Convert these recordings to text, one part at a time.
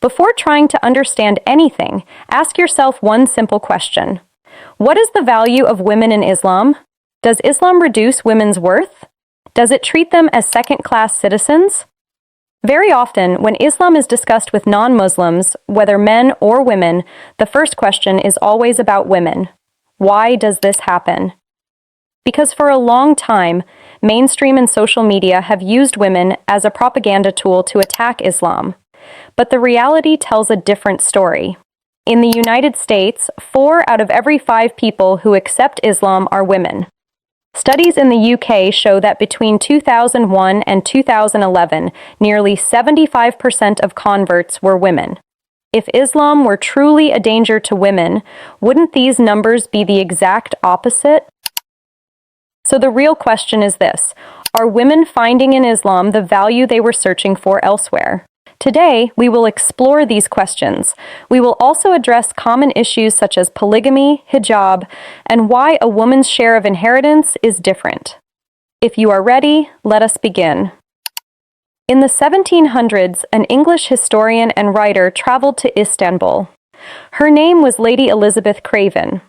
Before trying to understand anything, ask yourself one simple question. What is the value of women in Islam? Does Islam reduce women's worth? Does it treat them as second-class citizens? Very often, when Islam is discussed with non-Muslims, whether men or women, the first question is always about women. Why does this happen? Because for a long time, mainstream and social media have used women as a propaganda tool to attack Islam. But the reality tells a different story. In the United States, 4 out of every 5 people who accept Islam are women. Studies in the UK show that between 2001 and 2011, nearly 75% of converts were women. If Islam were truly a danger to women, wouldn't these numbers be the exact opposite? So the real question is this: are women finding in Islam the value they were searching for elsewhere? Today, we will explore these questions. We will also address common issues such as polygamy, hijab, and why a woman's share of inheritance is different. If you are ready, let us begin. In the 1700s, an English historian and writer traveled to Istanbul. Her name was Lady Elizabeth Craven.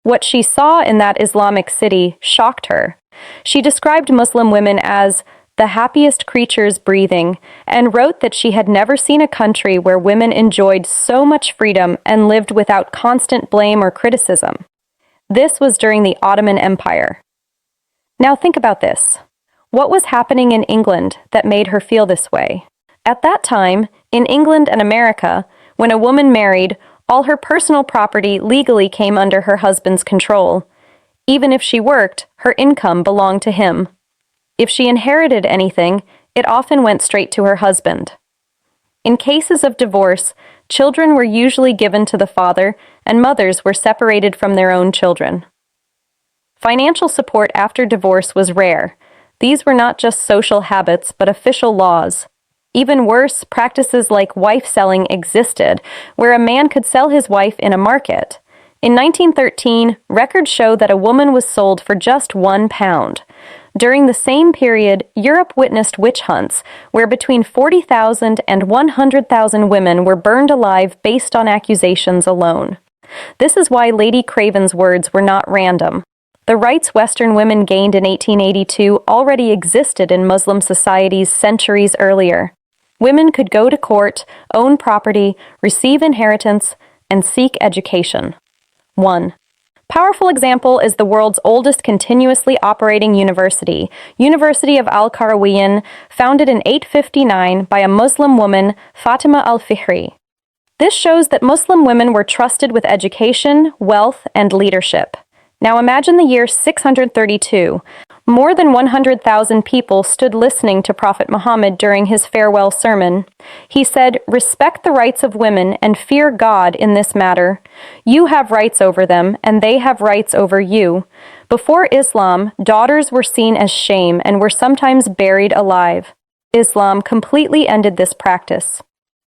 What she saw in that Islamic city shocked her. She described Muslim women as the happiest creatures breathing, and wrote that she had never seen a country where women enjoyed so much freedom and lived without constant blame or criticism. This was during the Ottoman Empire. Now think about this. What was happening in England that made her feel this way? At that time, in England and America, when a woman married, all her personal property legally came under her husband's control. Even if she worked, her income belonged to him. If she inherited anything, it often went straight to her husband. In cases of divorce, children were usually given to the father, and mothers were separated from their own children. Financial support after divorce was rare. These were not just social habits, but official laws. Even worse, practices like wife-selling existed, where a man could sell his wife in a market. In 1913, records show that a woman was sold for just £1. During the same period, Europe witnessed witch hunts, where between 40,000 and 100,000 women were burned alive based on accusations alone. This is why Lady Craven's words were not random. The rights Western women gained in 1882 already existed in Muslim societies centuries earlier. Women could go to court, own property, receive inheritance, and seek education. 1. Powerful example is the world's oldest continuously operating university, University of Al-Qarawiyyin, founded in 859 by a Muslim woman, Fatima al-Fihri. This shows that Muslim women were trusted with education, wealth, and leadership. Now imagine the year 632. More than 100,000 people stood listening to Prophet Muhammad during his farewell sermon. He said, "Respect the rights of women and fear God in this matter. You have rights over them, and they have rights over you." Before Islam, daughters were seen as shame and were sometimes buried alive. Islam completely ended this practice.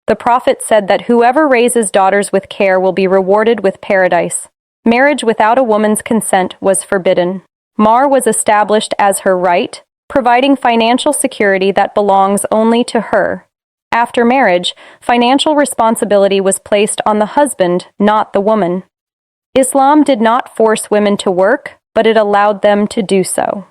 The Prophet said that whoever raises daughters with care will be rewarded with paradise. Marriage without a woman's consent was forbidden. Mahr was established as her right, providing financial security that belongs only to her. After marriage, financial responsibility was placed on the husband, not the woman. Islam did not force women to work, but it allowed them to do so.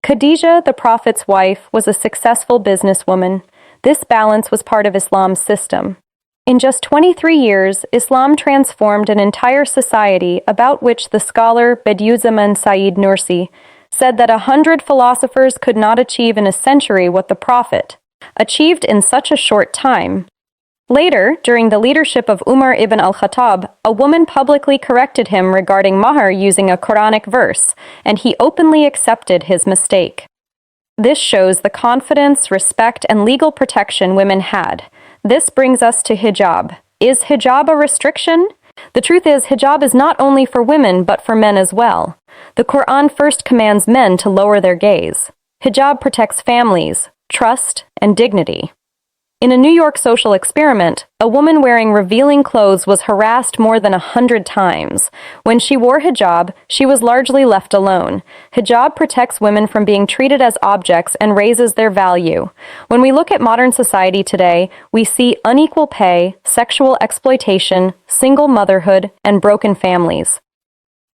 Khadija, the Prophet's wife, was a successful businesswoman. This balance was part of Islam's system. In just 23 years, Islam transformed an entire society about which the scholar Bediüzzaman Said Nursi said that 100 philosophers could not achieve in a century what the Prophet achieved in such a short time. Later, during the leadership of Umar ibn al-Khattab, a woman publicly corrected him regarding mahr using a Quranic verse, and he openly accepted his mistake. This shows the confidence, respect, and legal protection women had. This brings us to hijab. Is hijab a restriction? The truth is, hijab is not only for women, but for men as well. The Quran first commands men to lower their gaze. Hijab protects families, trust, and dignity. In a New York social experiment, a woman wearing revealing clothes was harassed more than 100 times. When she wore hijab, she was largely left alone. Hijab protects women from being treated as objects and raises their value. When we look at modern society today, we see unequal pay, sexual exploitation, single motherhood, and broken families.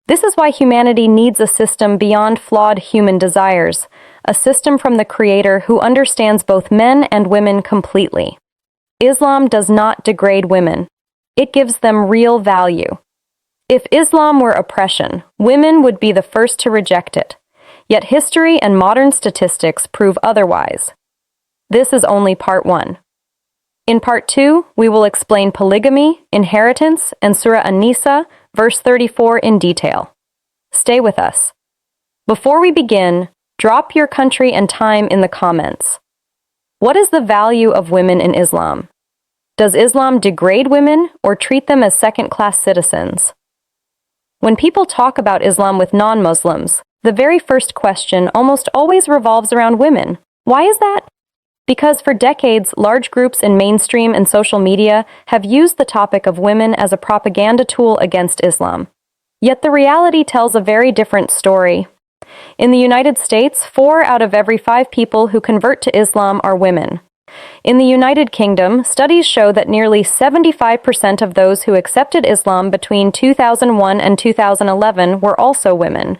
This is why humanity needs a system beyond flawed human desires, a system from the Creator who understands both men and women completely. Islam does not degrade women. It gives them real value. If Islam were oppression, women would be the first to reject it. Yet history and modern statistics prove otherwise. This is only part 1. In part 2, we will explain polygamy, inheritance, and Surah An-Nisa, verse 34 in detail. Stay with us. Before we begin, drop your country and time in the comments. What is the value of women in Islam? Does Islam degrade women or treat them as second-class citizens? When people talk about Islam with non-Muslims, the very first question almost always revolves around women. Why is that? Because for decades, large groups in mainstream and social media have used the topic of women as a propaganda tool against Islam. Yet the reality tells a very different story. In the United States, 4 out of every 5 people who convert to Islam are women. In the United Kingdom, studies show that nearly 75% of those who accepted Islam between 2001 and 2011 were also women.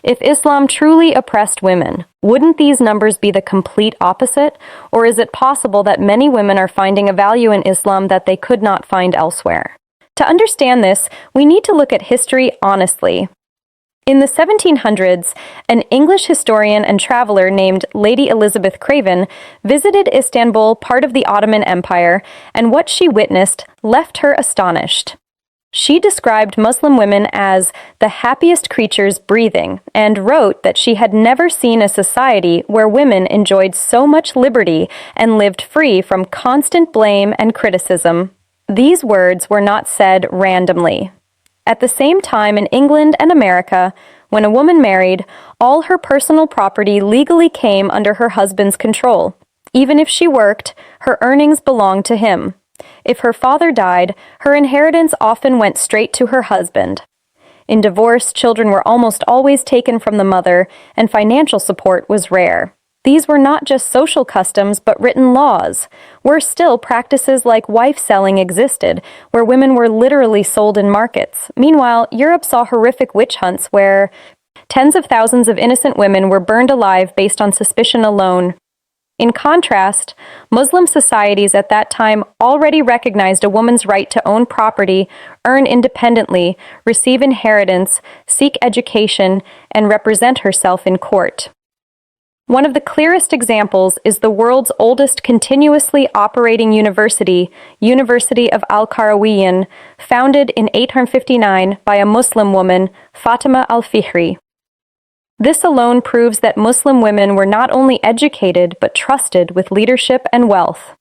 If Islam truly oppressed women, wouldn't these numbers be the complete opposite? Or is it possible that many women are finding a value in Islam that they could not find elsewhere? To understand this, we need to look at history honestly. In the 1700s, an English historian and traveler named Lady Elizabeth Craven visited Istanbul, part of the Ottoman Empire, and what she witnessed left her astonished. She described Muslim women as the happiest creatures breathing and wrote that she had never seen a society where women enjoyed so much liberty and lived free from constant blame and criticism. These words were not said randomly. At the same time in England and America, when a woman married, all her personal property legally came under her husband's control. Even if she worked, her earnings belonged to him. If her father died, her inheritance often went straight to her husband. In divorce, children were almost always taken from the mother, and financial support was rare. These were not just social customs, but written laws. Worse still, practices like wife-selling existed, where women were literally sold in markets. Meanwhile, Europe saw horrific witch hunts where tens of thousands of innocent women were burned alive based on suspicion alone. In contrast, Muslim societies at that time already recognized a woman's right to own property, earn independently, receive inheritance, seek education, and represent herself in court. One of the clearest examples is the world's oldest continuously operating university, University of Al-Qarawiyyin, founded in 859 by a Muslim woman, Fatima al-Fihri. This alone proves that Muslim women were not only educated but trusted with leadership and wealth.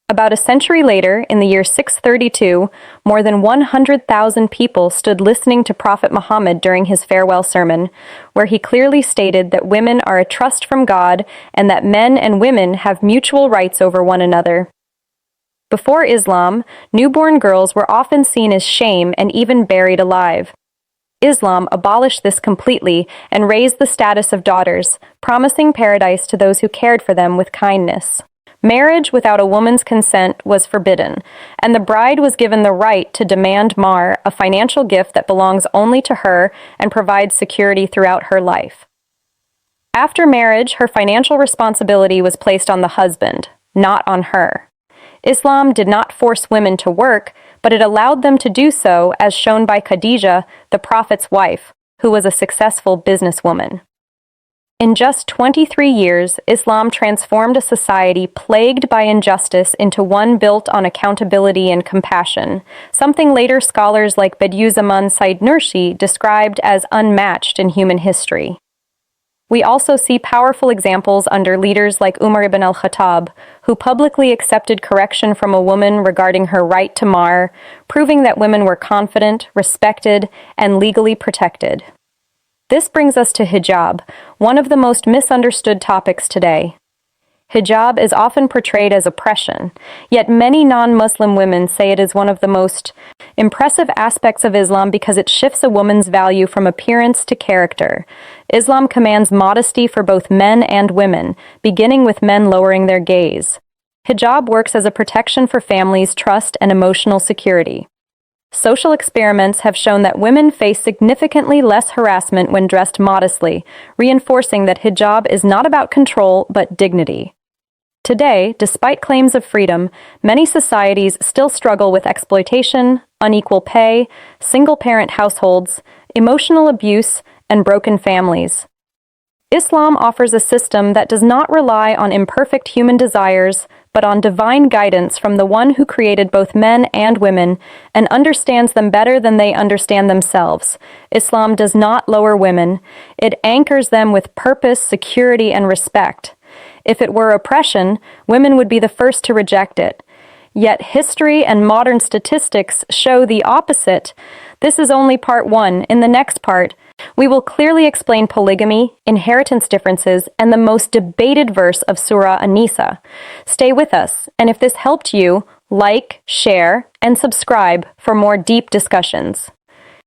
About a century later, in the year 632, more than 100,000 people stood listening to Prophet Muhammad during his farewell sermon, where he clearly stated that women are a trust from God and that men and women have mutual rights over one another. Before Islam, newborn girls were often seen as shame and even buried alive. Islam abolished this completely and raised the status of daughters, promising paradise to those who cared for them with kindness. Marriage without a woman's consent was forbidden, and the bride was given the right to demand mahr, a financial gift that belongs only to her and provides security throughout her life. After marriage, her financial responsibility was placed on the husband, not on her. Islam did not force women to work, but it allowed them to do so, as shown by Khadijah, the Prophet's wife, who was a successful businesswoman. In just 23 years, Islam transformed a society plagued by injustice into one built on accountability and compassion, something later scholars like Bediüzzaman Said Nursi described as unmatched in human history. We also see powerful examples under leaders like Umar ibn al-Khattab, who publicly accepted correction from a woman regarding her right to mahr, proving that women were confident, respected, and legally protected. This brings us to hijab, one of the most misunderstood topics today. Hijab is often portrayed as oppression, yet many non-Muslim women say it is one of the most impressive aspects of Islam because it shifts a woman's value from appearance to character. Islam commands modesty for both men and women, beginning with men lowering their gaze. Hijab works as a protection for families' trust and emotional security. Social experiments have shown that women face significantly less harassment when dressed modestly, reinforcing that hijab is not about control but dignity. Today, despite claims of freedom, many societies still struggle with exploitation, unequal pay, single-parent households, emotional abuse, and broken families. Islam offers a system that does not rely on imperfect human desires, but on divine guidance from the one who created both men and women and understands them better than they understand themselves. Islam does not lower women. It anchors them with purpose, security, and respect. If it were oppression, women would be the first to reject it. Yet history and modern statistics show the opposite. This is only part 1. In the next part, we will clearly explain polygamy, inheritance differences, and the most debated verse of Surah An-Nisa. Stay with us, and if this helped you, like, share, and subscribe for more deep discussions.